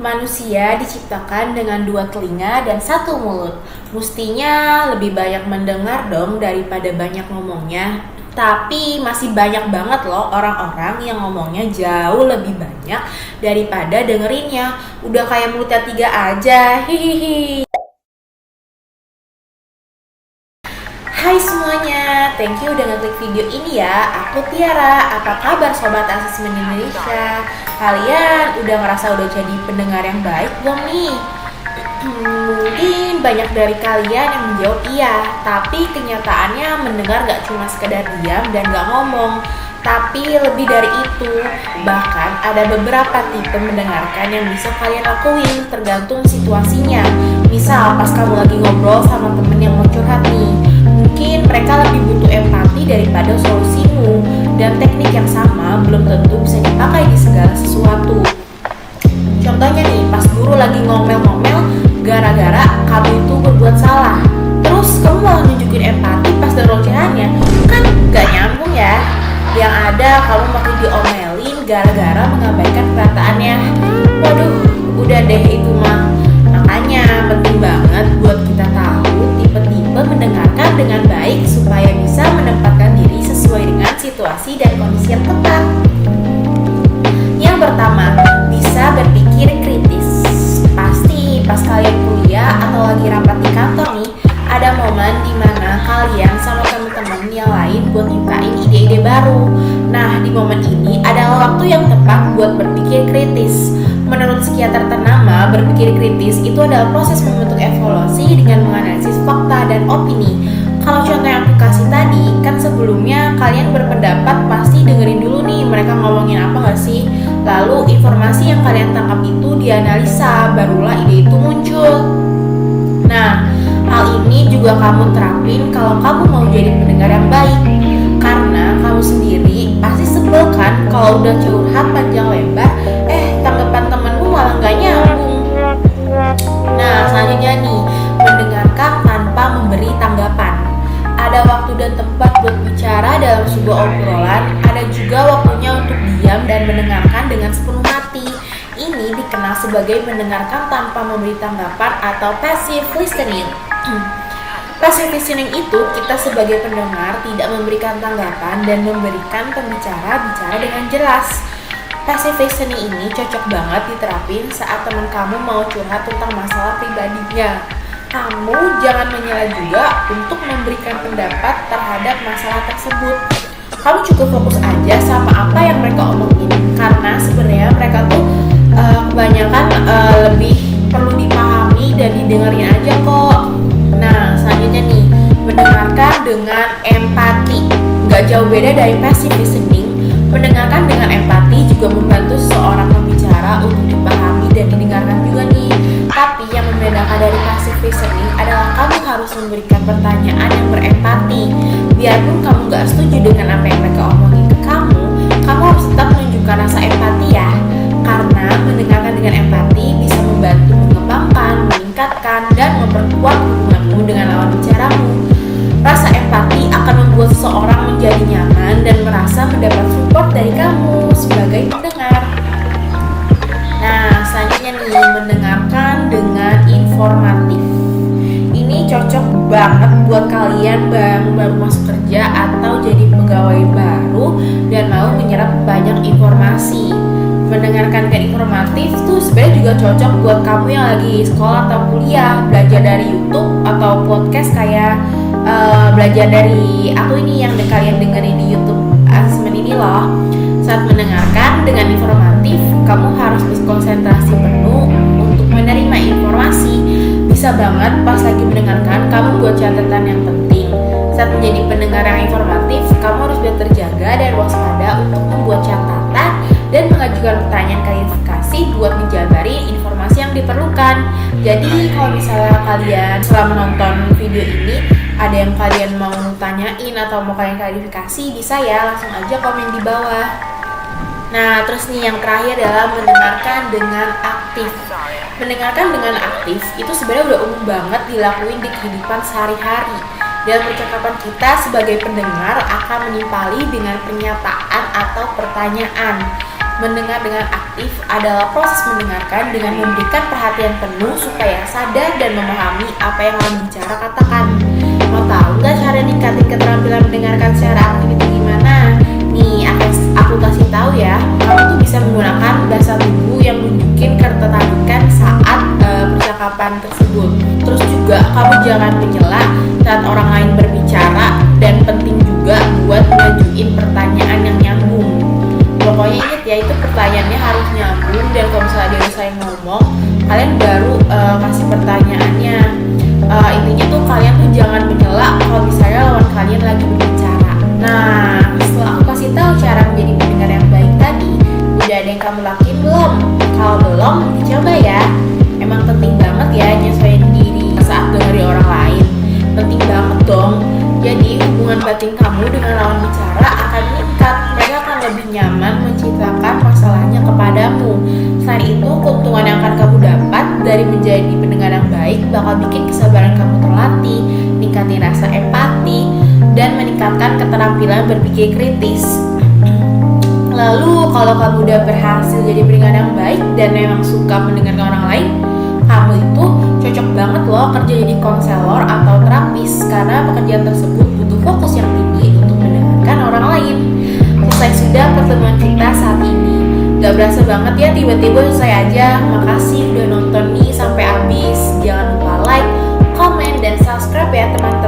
Manusia diciptakan dengan dua telinga dan satu mulut. Mestinya lebih banyak mendengar dong daripada banyak ngomongnya. Tapi masih banyak banget loh orang-orang yang ngomongnya jauh lebih banyak daripada dengerinnya. Udah kayak mulutnya tiga aja. Hihihi. Hai semuanya, thank you udah ngeklik video ini ya. Aku Tiara, apa kabar Sobat Asesmen Indonesia? Kalian udah ngerasa udah jadi pendengar yang baik belum nih? Mungkin banyak dari kalian yang menjawab iya, tapi kenyataannya mendengar gak cuma sekedar diam dan gak ngomong, tapi lebih dari itu. Bahkan ada beberapa tipe mendengarkan yang bisa kalian lakuin tergantung situasinya. Misal pas kamu lagi ngobrol sama temen yang mau curhat nih, mungkin mereka lebih butuh empati daripada solusimu, dan teknik yang sama belum tentu bisa dipakai di segala sesuatu. Contohnya nih, pas guru lagi ngomel-ngomel gara-gara kamu itu berbuat salah, terus kamu malah nunjukin empati pas ada ocehannya, kan gak nyambung ya. Yang ada kamu makin diomelin gara-gara mengabaikan perkataannya. Waduh, udah deh itu mah. Makanya penting banget buat kita tahu tipe-tipe mendengarkan dengan baik supaya bisa menempatkan diri sesuai dengan situasi dan kondisi yang tepat. Yang pertama, bisa berpikir kritis. Pasti pas kalian kuliah atau lagi rapat di kantor nih, ada momen dimana kalian sama teman-teman yang lain buat nyiptain ide-ide baru. Nah, di momen ini adalah waktu yang tepat buat berpikir kritis. Menurut psikiater ternama, berpikir kritis itu adalah proses membentuk evaluasi dengan menganalisis fakta dan opini. Kalau contoh yang aku kasih tadi, kan sebelumnya kalian berpendapat pasti dengerin dulu nih mereka ngomongin apa gak sih. Lalu informasi yang kalian tangkap itu dianalisa, barulah ide itu muncul. Nah, hal ini juga kamu terapin kalau kamu mau jadi pendengar yang baik. Karena kamu sendiri pasti sebel kan kalau udah curhat panjang lebar, tanggapan temenmu malah gak nyambung. Nah, selanjutnya nih, mendengarkan tanpa memberi tanggapan. Ada waktu dan tempat buat bicara dalam sebuah obrolan, ada juga waktunya untuk diam dan mendengarkan dengan sepenuh hati. Ini dikenal sebagai mendengarkan tanpa memberi tanggapan atau passive listening. Passive listening itu kita sebagai pendengar tidak memberikan tanggapan dan memberikan pembicara bicara dengan jelas. Passive listening ini cocok banget diterapin saat teman kamu mau curhat tentang masalah pribadinya. Kamu jangan menyela juga untuk memberikan pendapat terhadap masalah tersebut. Kamu cukup fokus aja sama apa yang mereka omongin, karena sebenarnya mereka tuh kebanyakan lebih perlu dipahami dan didengarin aja kok. Nah, selanjutnya nih, mendengarkan dengan empati. Gak jauh beda dari passive listening, mendengarkan dengan empati juga membantu seorang pembicara untuk dipahami dan didengarkan juga nih. Tapi yang membedakan dari passive listening adalah kamu harus memberikan pertanyaan yang berempati. Biarpun kamu gak setuju dengan apa yang mereka omongin ke kamu harus tetap menunjukkan rasa empati ya. Karena mendengarkan dengan empati bisa membantu mengembangkan, meningkatkan, dan memperkuat hubunganmu dengan lawan bicaramu. Rasa empati akan membuat seseorang menjadi nyaman dan merasa mendapat support dari kamu sebagai pendengar. Nah, selanjutnya nih, mendengarkan dengan informatif. Ini cocok banget buat kalian baru masuk kerja atau jadi pegawai baru dan mau menyerap banyak informasi. Mendengarkan dengan informatif tuh sebenarnya juga cocok buat kamu yang lagi sekolah atau kuliah, belajar dari YouTube atau podcast kayak belajar dari aku ini yang kalian dengerin di YouTube Asesmen ini loh. Saat mendengarkan dengan informatif, kamu harus berkonsentrasi penuh untuk menerima informasi. Bisa banget pas lagi mendengarkan, kamu buat catatan yang penting. Saat menjadi pendengar yang informatif, kamu harus biar terjaga dan waspada untuk membuat catatan dan mengajukan pertanyaan klarifikasi buat menjabarin informasi yang diperlukan. Jadi kalau misalnya kalian setelah menonton video ini ada yang kalian mau tanyain atau mau kalian klarifikasi, bisa ya langsung aja komen di bawah. Nah, terus nih yang terakhir adalah mendengarkan dengan aktif. Mendengarkan dengan aktif itu sebenarnya udah umum banget dilakuin di kehidupan sehari-hari. Dan percakapan kita sebagai pendengar akan menimpali dengan pernyataan atau pertanyaan. Mendengar dengan aktif adalah proses mendengarkan dengan memberikan perhatian penuh supaya sadar dan memahami apa yang lawan bicara katakan. Mau tahu nggak cara ningkatin keterampilan mendengarkan secara aktif itu gimana? Nih, aku kasih tahu ya. Kamu tuh bisa menggunakan bahasa tubuh yang nunjukin ketertarikan saat percakapan tersebut. Terus juga kamu jangan menyela saat orang lain berbicara, dan penting juga buat ngajuin pertanyaan yang nyambung. Pokoknya ingat ya, itu pertanyaannya harus nyambung, dan kalau misalnya dia selesai ngomong, kalian baru kasih pertanyaannya. Intinya tuh kalian tuh jangan menyela kalau misalnya lawan kalian lagi berbicara. Nah, setelah aku kasih tahu cara menjadi pendengar yang baik tadi, udah ada yang kamu lakuin belum? Kalau belum, dicoba ya. Emang penting banget ya nyesuaiin diri saat dengerin orang lain. Penting banget dong. Jadi hubungan batin kamu dengan lawan bicara akan meningkat. Mereka akan lebih nyaman menceritakan masalahnya kepadamu. Selain itu, keuntungan yang akan kamu dapat dari menjadi pendengar yang baik bakal bikin kesabaran kamu terlatih, meningkatkan rasa empati, dan meningkatkan keterampilan berpikir kritis. Lalu kalau kamu udah berhasil jadi pendengar yang baik dan memang suka mendengarkan orang lain, kamu itu cocok banget loh kerja jadi konselor atau terapis, karena pekerjaan tersebut butuh fokus yang tinggi untuk mendengarkan orang lain. Selesai sudah pertemuan kita saat ini. Gak berasa banget ya, tiba-tiba selesai aja. Makasih udah nonton nih sampai habis. Jangan lupa like, comment, dan subscribe ya teman-teman.